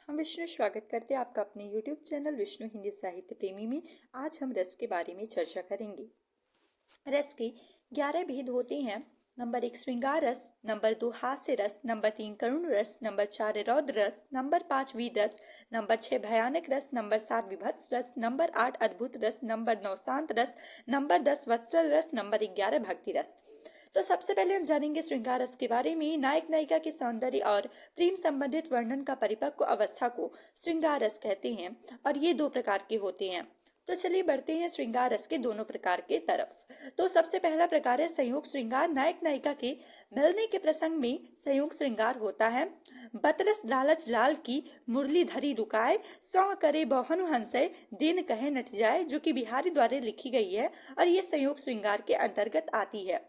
हम विष्णु स्वागत करते हैं आपका अपने YouTube चैनल विष्णु हिंदी साहित्य प्रेमी में। आज हम रस के बारे में चर्चा करेंगे। रस के 11 भेद होते हैं। नंबर 1 श्रृंगार रस, नंबर 2 हास्य रस, नंबर 3 करुण रस, नंबर 4 रौद्र रस, नंबर 5 वीर रस, नंबर 6 भयानक रस, नंबर 7 विभत्स रस, नंबर 8 अद्भुत रस, नंबर 9 शांत रस, नंबर 10 वत्सल रस, नंबर 11 भक्ति रस। तो सबसे पहले हम जानेंगे श्रृंगार रस के बारे में। नायक नायिका के सौंदर्य और प्रेम संबंधित वर्णन का परिपक्व अवस्था को श्रृंगार रस कहते हैं और ये 2 प्रकार के होते हैं। तो चलिए बढ़ते हैं श्रृंगार रस के दोनों प्रकार के तरफ। तो सबसे पहला प्रकार है संयोग श्रृंगार। नायक नायिका के मिलने के प्रसंग में संयोग श्रृंगार होता है। बतरस लालच लाल की मुरली धरी रुकाए, सौ करे बहुनु हंसे दिन कहे नट जाए, जो कि बिहारी द्वारा लिखी गई है और ये संयोग श्रृंगार के अंतर्गत आती है।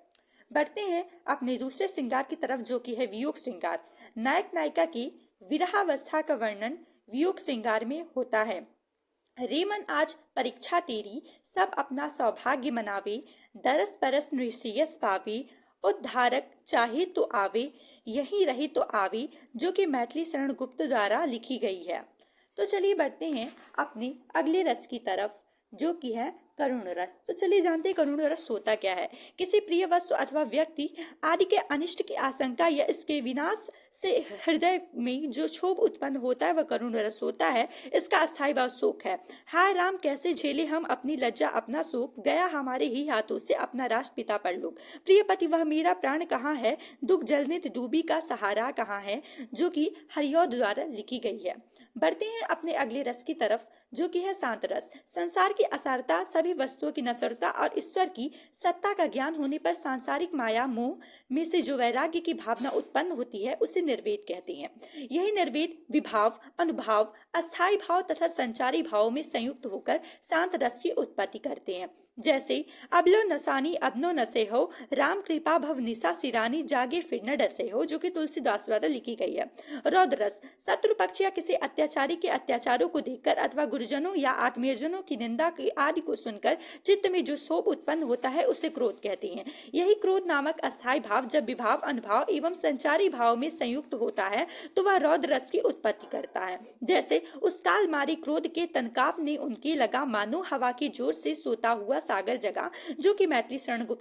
बढ़ते हैं अपने दूसरे श्रृंगार की तरफ, जो कि है वियोग श्रृंगार। नायक नायिका की विरहावस्था का वर्णन वियोग श्रृंगार में होता है। रे मन आज परीक्षा तेरी, सब अपना सौभाग्य मनावे, दरस परस नृश्रेयस पावे, उद्धारक चाहे तो आवे, यही रहे तो आवे, जो कि मैथिली शरण गुप्त द्वारा लिखी गई है। तो चलिए बढ़ते हैं अपने अगले रस की तरफ, जो कि है करुण रस। तो चलिए जानते हैं करुण रस होता क्या है। किसी प्रिय वस्तु अथवा व्यक्ति आदि के अनिष्ट की आशंका या इसके विनाश से हृदय में जो क्षोभ उत्पन्न होता है वह करुण रस होता है। इसका अस्थायी भाव शोक है। हाय राम कैसे झेले हम अपनी लज्जा अपना शोक, गया हमारे ही हाथों से अपना राष्ट्रपिता परलोक। प्रिय पति वह मेरा प्राण कहाँ है, दुख जलनित डूबी का सहारा कहाँ है, जो कि हरिऔध द्वारा लिखी गई है। बढ़ते हैं अपने अगले रस की तरफ, जो कि है शांत रस। संसार की असारता, सभी वस्तुओं की नश्वरता और ईश्वर की सत्ता का ज्ञान होने पर सांसारिक माया मोह में से जो वैराग्य की भावना उत्पन्न होती है उसे निर्वेद कहते हैं। यही निर्वेद विभाव, अनुभाव, अस्थायी भाव तथा संचारी भावों में संयुक्त होकर शांत रस की उत्पत्ति करते हैं। जैसे अबलो नसानी अबनो नसे हो, राम कृपा भव निशा सिरानी, जागे फिर न डसे हो, जो कि तुलसीदास द्वारा लिखी गई है। रौद्र रस शत्रु पक्ष या किसी अत्याचारी के अत्याचारों को देखकर अथवा गुरुजनों या आत्मीयजनों की निंदा की आदि को सुनकर चित्त में जो क्षोभ उत्पन्न होता है उसे क्रोध कहते हैं। यही क्रोध नामक अस्थायी भाव जब विभाव, अनुभाव एवं संचारी भाव में संयुक्त होता है तो वह रौद्र रस की उत्पत्ति करता है। जैसे उस काल मारी क्रोध के तनकाप ने उनकी लगा, मानो हवा के जोर से सोता हुआ सागर जगा, जो कि मैथिली शरण गुप्त